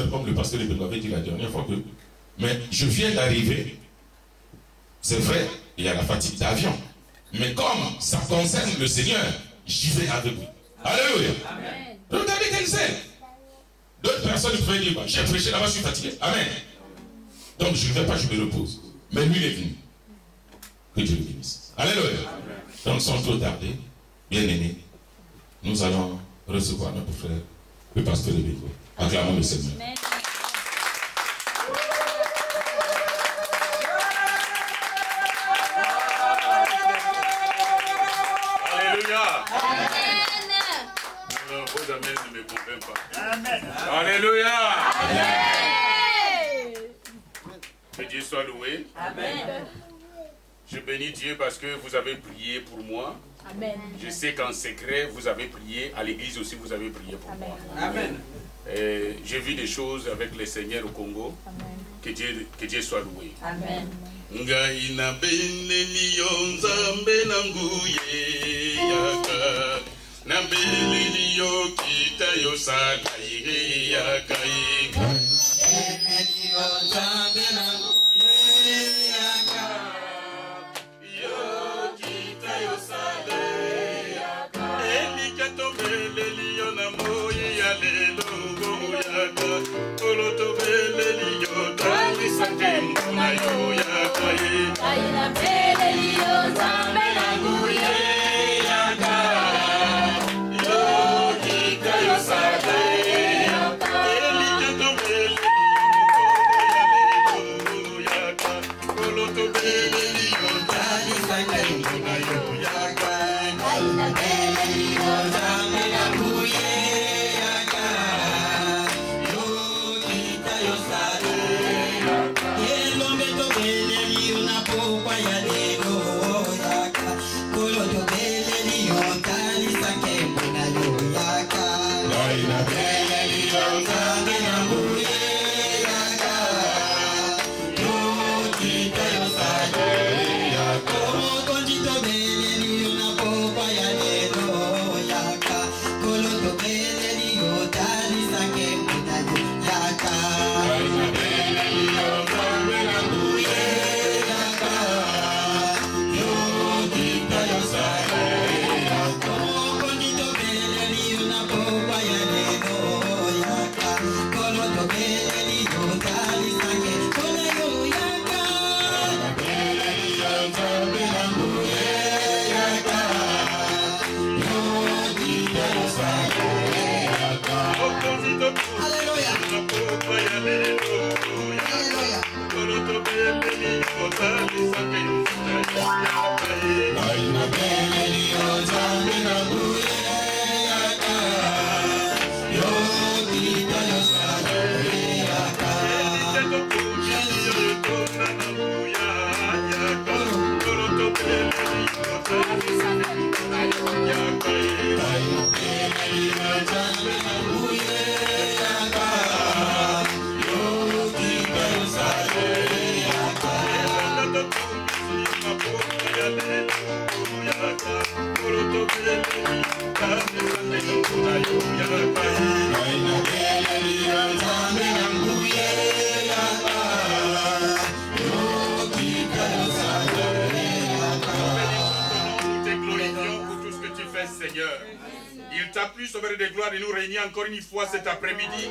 comme le pasteur de m'avait dit la dernière fois que, mais je viens d'arriver, c'est vrai, il y a la fatigue d'avion, mais comme ça concerne le Seigneur, j'y vais avec vous. Alléluia. Regardez quel c'est. D'autres personnes pouvaient dire, j'ai prêché là-bas, je suis fatigué. Amen. Donc je ne vais pas, je me repose. Mais lui, il est venu. Que Dieu le bénisse. Alléluia. Donc sans trop tarder, bien aimés, nous allons recevoir notre frère, le pasteur de Bégo. Acclamons le Seigneur. Amen. Alléluia. Non, vos amens ne me convainquent pas. Amen. Alléluia. Amen. Que Dieu soit loué. Amen. Je bénis Dieu parce que vous avez prié pour moi. Amen. Je sais qu'en secret, vous avez prié. À l'église aussi, vous avez prié pour moi. Amen. J'ai vu des choses avec le Seigneur au Congo. Amen. Que Dieu soit loué. Amen. Ngaina beneni yonzambe nanguye yaka na beneni yokita yosaka ire yaka beneni yonzambe nanguye yaka yokita yosaka yaka elikato beleli yona moyi ya lelo yaka koloto beleli yota lisante mona yo yaka aina beleli yozambe nanguye yaka yokita yosaka yaka elikato beleli yaka koloto beleli yota lisante mona yo yaka aina beleli yozambe nanguye Il t'a plu, Sauveur de gloire, de nous réunir encore une fois cet après-midi.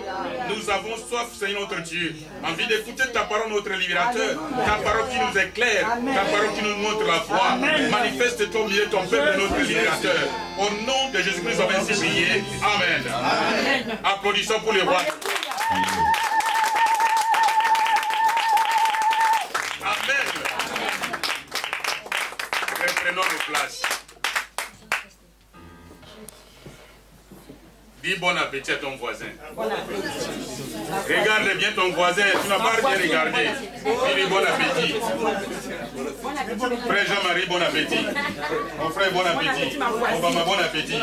Nous avons soif, Seigneur notre Dieu, envie d'écouter ta parole, notre libérateur, ta parole qui nous éclaire, ta parole qui nous montre la foi. Manifeste-toi au milieu de ton peuple, notre libérateur. Au nom de Jésus-Christ, nous avons ainsi prié. Amen. Applaudissons pour le roi. Amen. Reprenons nos places. Dis bon appétit à ton voisin. Bon appétit. Regarde bien ton voisin, tu n'as pas bien regardé. Dis bon appétit. Frère Jean-Marie, bon appétit. Mon frère, bon appétit. Obama, bon appétit.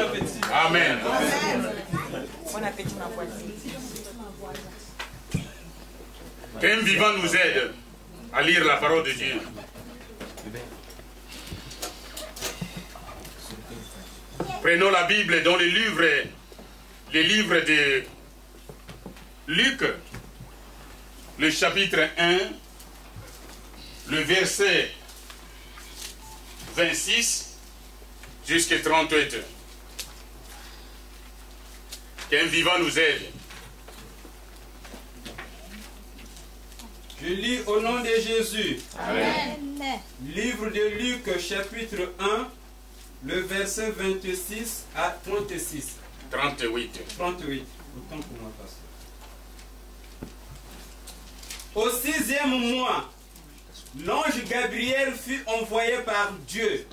Amen. Bon appétit, ma voisine. Qu'un vivant nous aide à lire la parole de Dieu. Prenons la Bible dans les livres Luc, le chapitre 1, le verset 26 jusqu'à 38. Qu'un vivant nous aide. Je lis au nom de Jésus. Amen. Livre de Luc, chapitre 1, le verset 26 à 36. 38. 38. Autant pour moi, pasteur. Au 6e mois, l'ange Gabriel fut envoyé par Dieu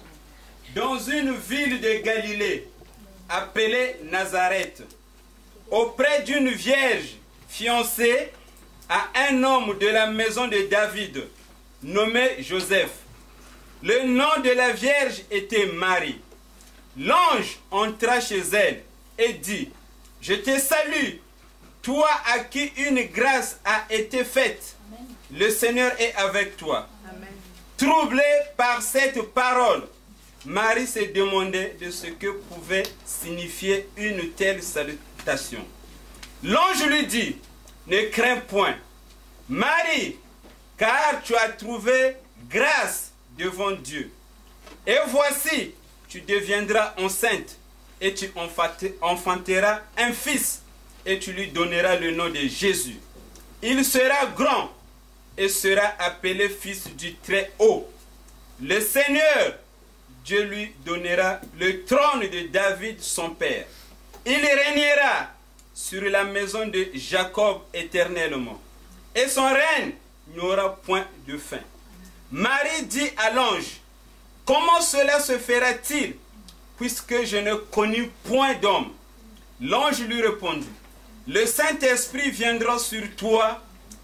dans une ville de Galilée, appelée Nazareth, auprès d'une vierge fiancée à un homme de la maison de David, nommé Joseph. Le nom de la vierge était Marie. L'ange entra chez elle et dit, « Je te salue, toi à qui une grâce a été faite. Amen. Le Seigneur est avec toi. » Troublée par cette parole, Marie se demandait de ce que pouvait signifier une telle salutation. L'ange lui dit, « Ne crains point, Marie, car tu as trouvé grâce devant Dieu. Et voici, tu deviendras enceinte et tu enfanteras un fils et tu lui donneras le nom de Jésus. Il sera grand et sera appelé fils du Très-Haut. Le Seigneur, Dieu lui donnera le trône de David, son père. Il régnera sur la maison de Jacob éternellement. Et son règne n'aura point de fin. Marie dit à l'ange, « Comment cela se fera-t-il, puisque je ne connus point d'homme ?» L'ange lui répondit, « Le Saint-Esprit viendra sur toi,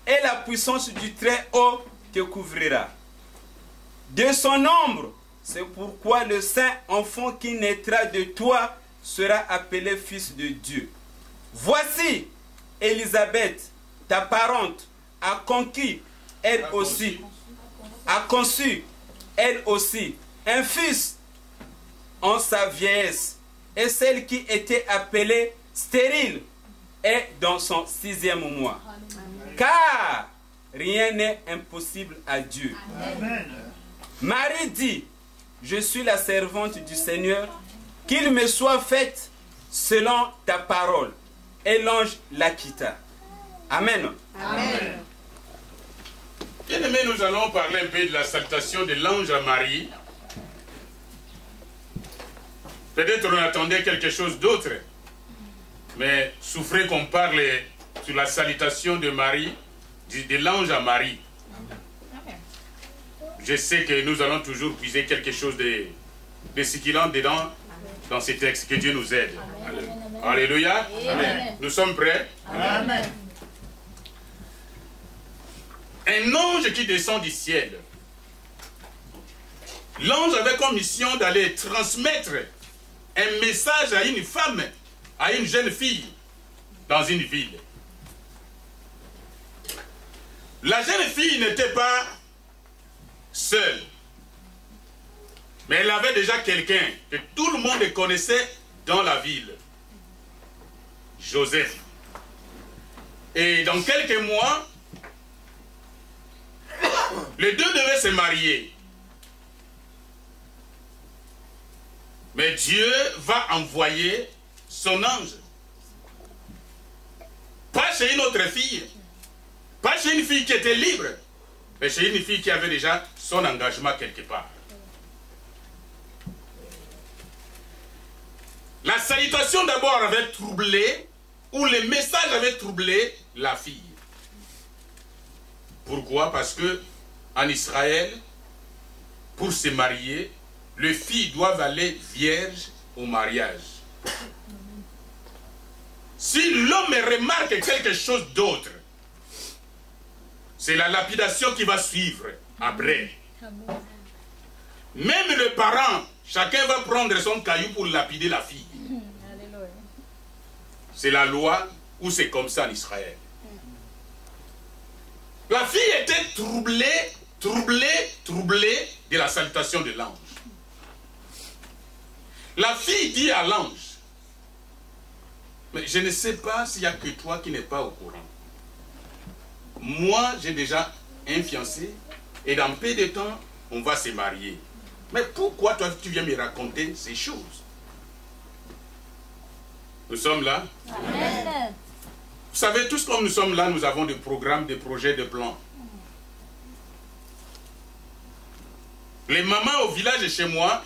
et la puissance du Très-Haut te couvrira. De son ombre, c'est pourquoi le saint enfant qui naîtra de toi sera appelé fils de Dieu. Voici, Élisabeth, ta parente, a conçu, elle aussi, un fils en sa vieillesse, et celle qui était appelée stérile est dans son 6e mois. Amen. Car rien n'est impossible à Dieu. Amen. Marie dit, je suis la servante du Seigneur, qu'il me soit fait selon ta parole. Et l'ange la quitta. Amen. Amen. Bien-aimés, nous allons parler un peu de la salutation de l'ange à Marie. Peut-être on attendait quelque chose d'autre, mais souffrez qu'on parle sur la salutation de Marie, de l'ange à Marie. Je sais que nous allons toujours puiser quelque chose de circulant dedans, dans ces textes. Que Dieu nous aide. Amen. Alléluia. Amen. Nous sommes prêts? Amen. Un ange qui descend du ciel. L'ange avait comme mission d'aller transmettre un message à une femme, à une jeune fille, dans une ville. La jeune fille n'était pas seule, mais elle avait déjà quelqu'un que tout le monde connaissait dans la ville, Joseph. Et dans quelques mois, les deux devaient se marier. Mais Dieu va envoyer son ange. Pas chez une autre fille. Pas chez une fille qui était libre. Mais chez une fille qui avait déjà son engagement quelque part. La salutation d'abord avait troublé, ou le message avait troublé la fille. Pourquoi? Parce que en Israël, pour se marier, les filles doivent aller vierges au mariage. Si l'homme remarque quelque chose d'autre, c'est la lapidation qui va suivre après. Même le parent, chacun va prendre son caillou pour lapider la fille. C'est la loi, ou c'est comme ça en Israël. La fille était troublée de la salutation de l'ange. La fille dit à l'ange, mais je ne sais pas s'il n'y a que toi qui n'es pas au courant. moi j'ai déjà un fiancé et dans peu de temps, on va se marier. Mais pourquoi toi tu viens me raconter ces choses? Nous sommes là. Amen. Vous savez, tous comme nous sommes là, nous avons des programmes, des projets, des plans. Les mamans au village chez moi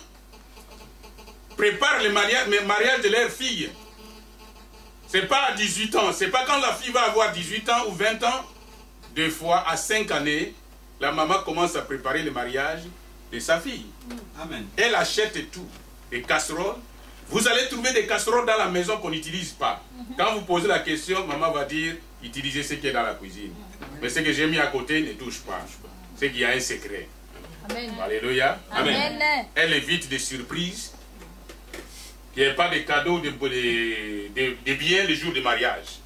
préparent les mariages de leurs filles. Ce n'est pas à 18 ans. Ce n'est pas quand la fille va avoir 18 ans ou 20 ans. Deux fois, à 5 années, la maman commence à préparer le mariage de sa fille. Amen. Elle achète tout. Des casseroles. Vous allez trouver des casseroles dans la maison qu'on n'utilise pas. Quand vous posez la question, maman va dire, utilisez ce qui est dans la cuisine. Mais ce que j'ai mis à côté ne touche pas. C'est qu'il y a un secret. Amen. Alléluia. Amen. Elle évite des surprises. Il n'y a pas de cadeaux, de biens le jour du mariage.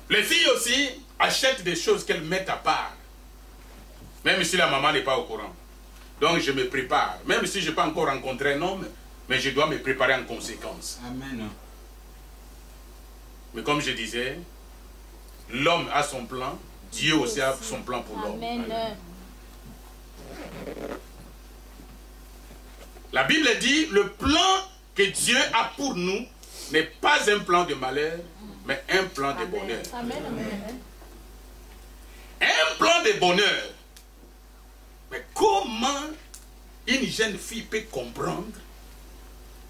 Les filles aussi achètent des choses qu'elles mettent à part. Même si la maman n'est pas au courant. Donc je me prépare. Même si je n'ai pas encore rencontré un homme, mais je dois me préparer en conséquence. Amen. Mais comme je disais, l'homme a son plan, Dieu aussi a son plan pour l'homme. Amen. La Bible dit, le plan que Dieu a pour nous n'est pas un plan de malheur, mais un plan de bonheur. Amen. Amen. Un plan de bonheur. Mais comment une jeune fille peut comprendre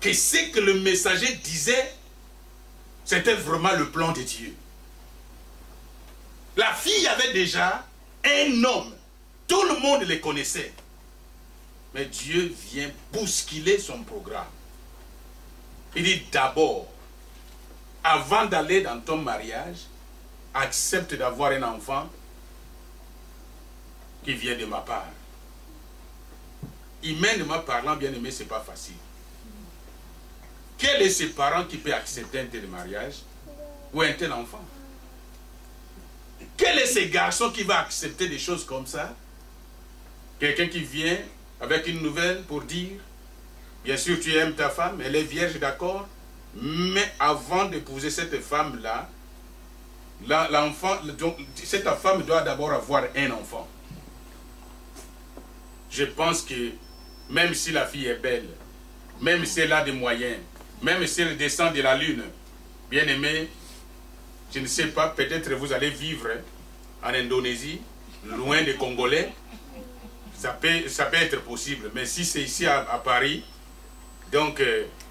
que ce que le messager disait, c'était vraiment le plan de Dieu? La fille avait déjà un homme. Tout le monde le connaissait. Mais Dieu vient bousculer son programme. Il dit d'abord, avant d'aller dans ton mariage, accepte d'avoir un enfant qui vient de ma part. Humainement parlant, bien aimé, ce n'est pas facile. Quel est ce parent qui peut accepter un tel mariage ou un tel enfant? Quel est ce garçon qui va accepter des choses comme ça? Quelqu'un qui vient avec une nouvelle pour dire, bien sûr tu aimes ta femme, elle est vierge, d'accord, mais avant d'épouser cette femme-là, cette femme doit d'abord avoir un enfant. Je pense que même si la fille est belle, même si elle a des moyens, même si elle descend de la lune, bien aimé, je ne sais pas, peut-être vous allez vivre en Indonésie, loin des Congolais, ça peut être possible, mais si c'est ici à Paris, donc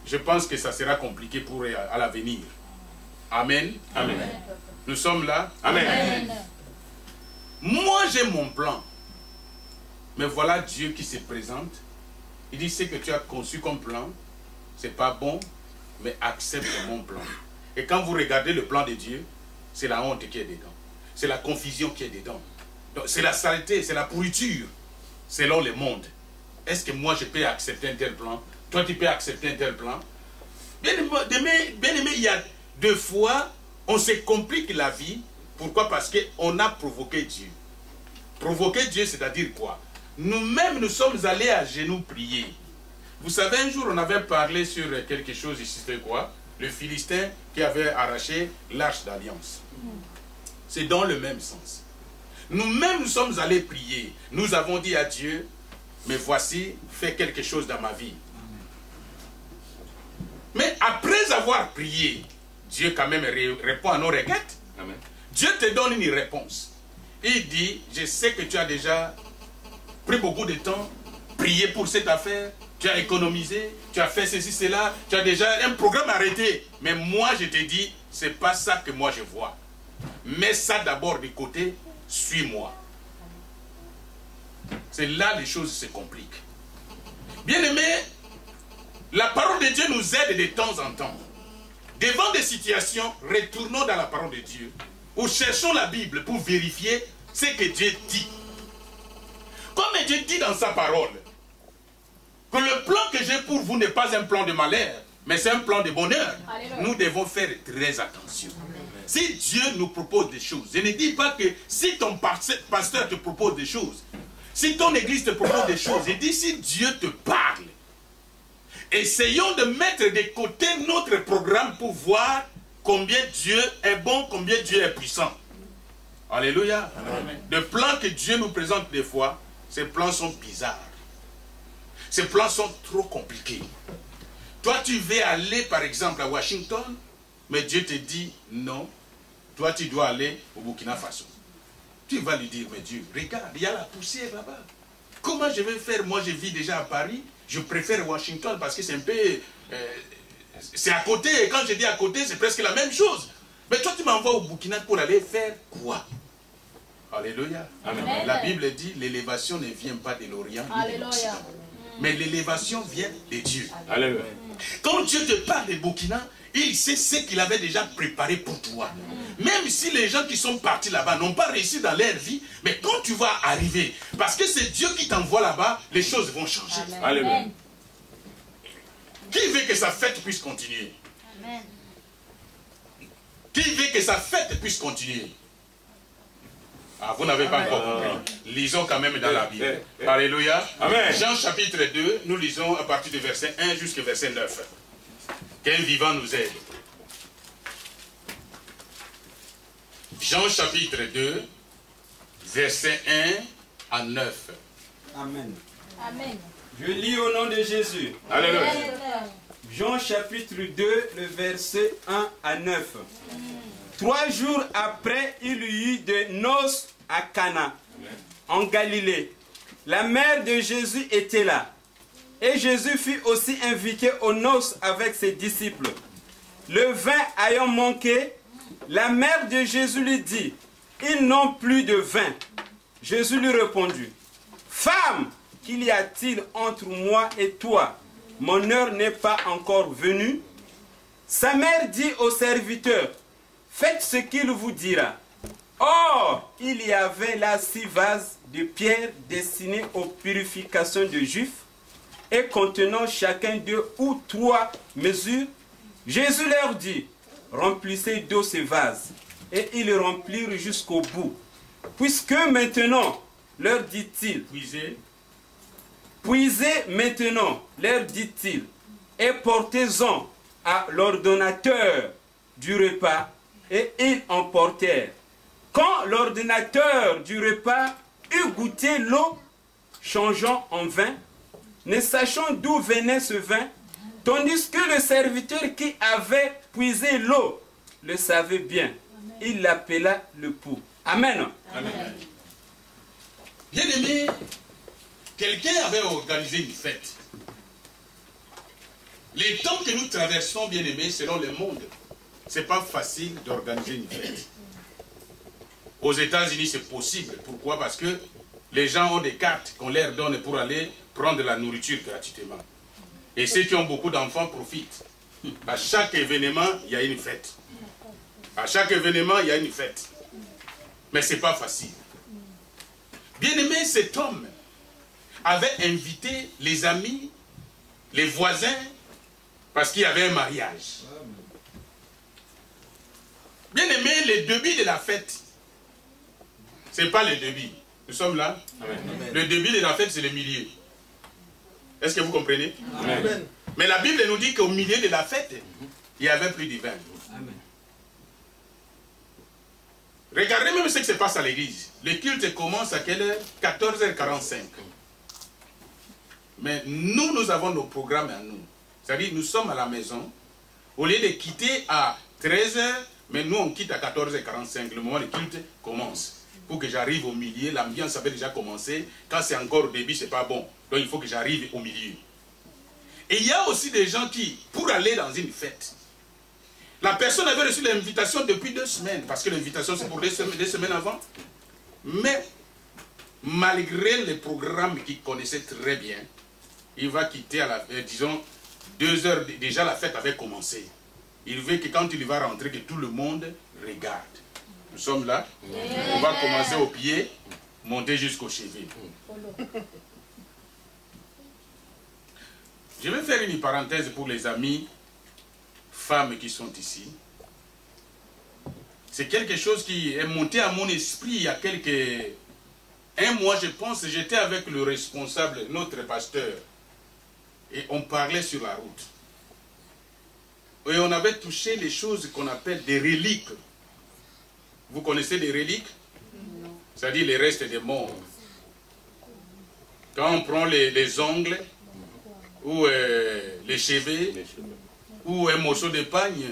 je pense que ça sera compliqué pour à l'avenir. Amen. Amen. Nous sommes là. Amen. Amen. Moi j'ai mon plan. Mais voilà Dieu qui se présente. Il dit, ce que tu as conçu comme plan, c'est pas bon, mais accepte mon plan. Et quand vous regardez le plan de Dieu, c'est la honte qui est dedans. C'est la confusion qui est dedans. C'est la saleté, c'est la pourriture, selon le monde. Est-ce que moi je peux accepter un tel plan? Toi tu peux accepter un tel plan? Bien aimé, il y a deux fois, on se complique la vie. Pourquoi? Parce qu'on a provoqué Dieu. Provoquer Dieu, c'est-à-dire quoi? Nous-mêmes, nous sommes allés à genoux prier. Vous savez, un jour, on avait parlé sur quelque chose ici, c'était quoi? Le Philistin qui avait arraché l'arche d'alliance. C'est dans le même sens. Nous-mêmes, nous sommes allés prier. Nous avons dit à Dieu, mais voici, fais quelque chose dans ma vie. Mais après avoir prié, Dieu quand même répond à nos requêtes. Amen. Dieu te donne une réponse. Il dit, je sais que tu as déjà pris beaucoup de temps, prié pour cette affaire, tu as économisé, tu as fait ceci, cela, tu as déjà un programme arrêté. Mais moi, je te dis, ce n'est pas ça que moi je vois. Mets ça d'abord de côté, suis-moi. C'est là les choses se compliquent. Bien aimé, la parole de Dieu nous aide de temps en temps. Devant des situations, retournons dans la parole de Dieu, ou cherchons la Bible pour vérifier ce que Dieu dit. Comme Dieu dit dans sa parole, que le plan que j'ai pour vous n'est pas un plan de malheur, mais c'est un plan de bonheur. Alléluia. Nous devons faire très attention. Amen. Si Dieu nous propose des choses, je ne dis pas que si ton pasteur te propose des choses, si ton église te propose des choses, je dis si Dieu te parle, essayons de mettre de côté notre programme pour voir combien Dieu est bon, combien Dieu est puissant. Alléluia. Les plans que Dieu nous présente des fois, ces plans sont bizarres. Ces plans sont trop compliqués. Toi, tu veux aller, par exemple, à Washington, mais Dieu te dit non. Toi, tu dois aller au Burkina Faso. Tu vas lui dire, mais Dieu, regarde, il y a la poussière là-bas. Comment je vais faire? Moi, je vis déjà à Paris. Je préfère Washington parce que c'est un peu... c'est à côté. Et quand je dis à côté, c'est presque la même chose. Mais toi, tu m'envoies au Burkina pour aller faire quoi? Alléluia. Amen. La Bible dit, l'élévation ne vient pas de l'Orient ni de l'Occident. Mais l'élévation vient de Dieu. Alléluia. Quand Dieu te parle de Burkina, il sait ce qu'il avait déjà préparé pour toi. Même si les gens qui sont partis là-bas n'ont pas réussi dans leur vie, mais quand tu vas arriver, parce que c'est Dieu qui t'envoie là-bas, les choses vont changer. Alléluia. Qui veut que sa fête puisse continuer? Amen. Qui veut que sa fête puisse continuer? Ah, vous n'avez pas encore compris. Lisons quand même dans la Bible. Alléluia. Amen. Jean chapitre 2, nous lisons à partir du verset 1 jusqu'au verset 9. Qu'un vivant nous aide. Jean chapitre 2, verset 1 à 9. Amen. Amen. Je lis au nom de Jésus. Alléluia. Jean chapitre 2, le verset 1 à 9. 3 jours après, il y eut des noces à Cana, en Galilée. La mère de Jésus était là. Et Jésus fut aussi invité aux noces avec ses disciples. Le vin ayant manqué, la mère de Jésus lui dit, « Ils n'ont plus de vin. » Jésus lui répondit, « Femme, qu'y a-t-il entre moi et toi? Mon heure n'est pas encore venue. » Sa mère dit au serviteur, « Faites ce qu'il vous dira. » Or, il y avait là 6 vases de pierre destinés aux purifications de Juifs et contenant chacun 2 ou 3 mesures. Jésus leur dit, « Remplissez d'eau ces vases. » Et ils remplirent jusqu'au bout. Puisque maintenant, leur dit-il, puisez maintenant, leur dit-il, et portez-en à l'ordonnateur du repas. Et ils en portèrent. Quand l'ordonnateur du repas eut goûté l'eau, changeant en vin, ne sachant d'où venait ce vin, tandis que le serviteur qui avait puisé l'eau le savait bien, il l'appela le pou. Amen. Amen. Bien-aimé, quelqu'un avait organisé une fête. Les temps que nous traversons, bien-aimé, selon le monde, c'est pas facile d'organiser une fête. Aux États-Unis, c'est possible. Pourquoi? Parce que les gens ont des cartes qu'on leur donne pour aller prendre de la nourriture gratuitement. Et ceux qui ont beaucoup d'enfants profitent. À chaque événement, il y a une fête. À chaque événement, il y a une fête. Mais ce n'est pas facile. Bien-aimé, cet homme avait invité les amis, les voisins, parce qu'il y avait un mariage. Bien-aimé, le début de la fête, ce n'est pas le début. Nous sommes là. Amen. Le début de la fête, c'est le milieu. Est-ce que vous comprenez? Amen. Mais la Bible nous dit qu'au milieu de la fête, il n'y avait plus de vin. Amen. Regardez même ce qui se passe à l'église. Le culte commence à quelle heure? 14h45. Mais nous avons nos programmes à nous. C'est-à-dire, nous sommes à la maison. Au lieu de quitter à 13h, mais nous, on quitte à 14h45. Le moment du culte commence. Pour que j'arrive au milieu, l'ambiance avait déjà commencé. Quand c'est encore au début, c'est pas bon. Donc, il faut que j'arrive au milieu. Et il y a aussi des gens qui, pour aller dans une fête, la personne avait reçu l'invitation depuis 2 semaines. Parce que l'invitation, c'est pour 2 semaines avant. Mais, malgré les programmes qu'il connaissait très bien, il va quitter à la, disons, 2 heures. Déjà, la fête avait commencé. Il veut que quand il va rentrer, que tout le monde regarde. Nous sommes là. On va commencer au pied, monter jusqu'au cheveux. Je vais faire une parenthèse pour les amis femmes qui sont ici. C'est quelque chose qui est monté à mon esprit il y a un mois, je pense, j'étais avec le responsable, notre pasteur, et on parlait sur la route. Et on avait touché les choses qu'on appelle des reliques. Vous connaissez les reliques? c'est-à-dire les restes des morts. Quand on prend les ongles, ou les cheveux, ou un morceau de pagne,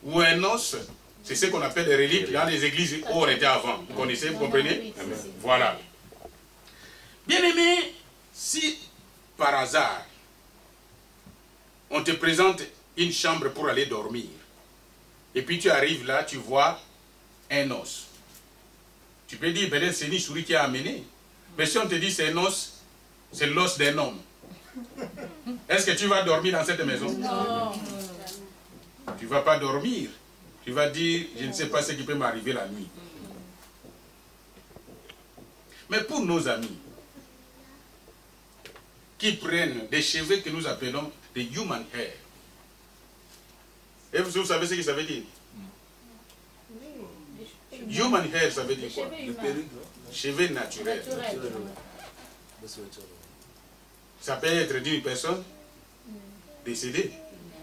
ou un os, c'est ce qu'on appelle des reliques dans les églises où on était avant. Vous connaissez, vous comprenez? Voilà. Bien aimé, si par hasard, on te présente une chambre pour aller dormir, et puis tu arrives là, tu vois un os. Tu peux dire, peut-être c'est une souris qui a amené. Mais si on te dit c'est un os, c'est l'os d'un homme. Est-ce que tu vas dormir dans cette maison? Non. Tu ne vas pas dormir. Tu vas dire, je ne sais pas ce qui peut m'arriver la nuit. Mais pour nos amis qui prennent des cheveux que nous appelons des human hair, et vous savez ce que ça veut dire? Human hair, ça veut dire quoi? Cheveux naturels. Ça peut être d'une personne décédée.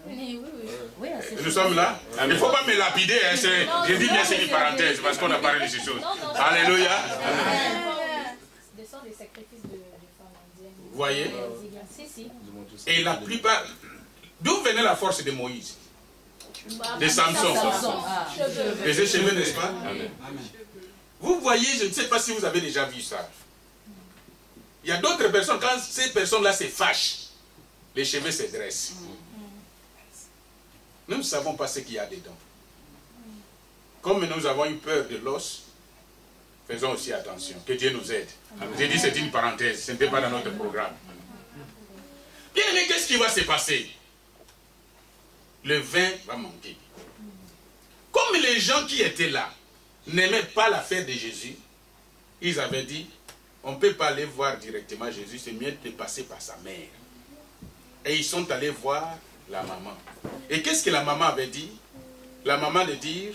Nous sommes là. Il ne faut pas me lapider. Hein, je dis bien c'est une parenthèse parce qu'on a parlé de ces choses. Alléluia. Vous voyez? Et la plupart... D'où venait la force de Moïse? De Samson. Et ses cheveux, n'est-ce pas? Vous voyez, je ne sais pas si vous avez déjà vu ça. Il y a d'autres personnes, quand ces personnes-là se fâchent, les cheveux se dressent. Nous ne savons pas ce qu'il y a dedans. Comme nous avons eu peur de l'os, faisons aussi attention. Que Dieu nous aide. J'ai dit c'est une parenthèse, ce n'était pas dans notre programme. Bien aimé, qu'est-ce qui va se passer? Le vin va manquer. Comme les gens qui étaient là n'aimaient pas l'affaire de Jésus, ils avaient dit, on ne peut pas aller voir directement Jésus, c'est mieux de passer par sa mère. Et ils sont allés voir la maman. Et qu'est-ce que la maman avait dit? La maman de dire,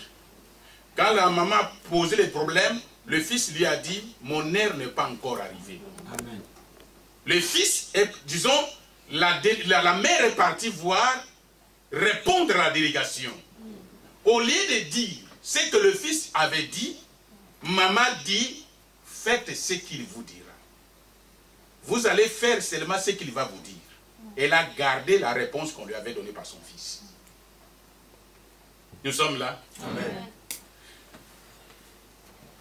quand la maman posait les problèmes, le fils lui a dit, mon heure n'est pas encore arrivée. Amen. Le fils, est, disons, la mère est partie voir, répondre à la délégation. Au lieu de dire ce que le fils avait dit, maman dit, faites ce qu'il vous dira. Vous allez faire seulement ce qu'il va vous dire. Elle a gardé la réponse qu'on lui avait donnée par son fils. Nous sommes là. Amen.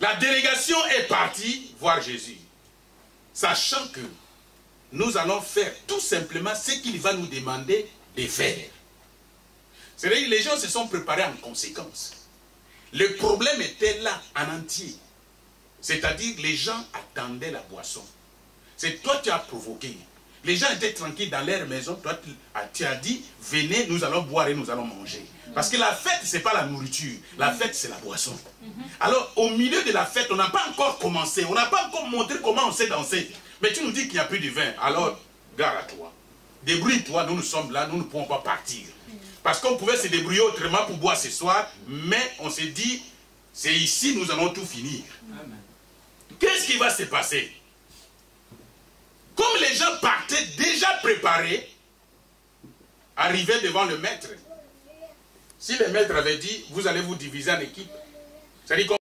La délégation est partie voir Jésus, sachant que nous allons faire tout simplement ce qu'il va nous demander de faire. C'est-à-dire que les gens se sont préparés en conséquence. Le problème était là en entier. C'est-à-dire que les gens attendaient la boisson. C'est toi qui as provoqué. Les gens étaient tranquilles dans leur maison. Toi, tu as dit, venez, nous allons boire et nous allons manger. Parce que la fête, ce n'est pas la nourriture. La fête, c'est la boisson. Alors, au milieu de la fête, on n'a pas encore commencé. On n'a pas encore montré comment on sait danser. Mais tu nous dis qu'il n'y a plus de vin. Alors, gare à toi. Débrouille-toi, nous sommes là, nous ne pouvons pas partir. Parce qu'on pouvait se débrouiller autrement pour boire ce soir. Mais on s'est dit, c'est ici, nous allons tout finir. Qu'est-ce qui va se passer? Comme les gens partaient déjà préparés, arrivaient devant le maître. Si le maître avait dit, vous allez vous diviser en équipe, c'est-à-dire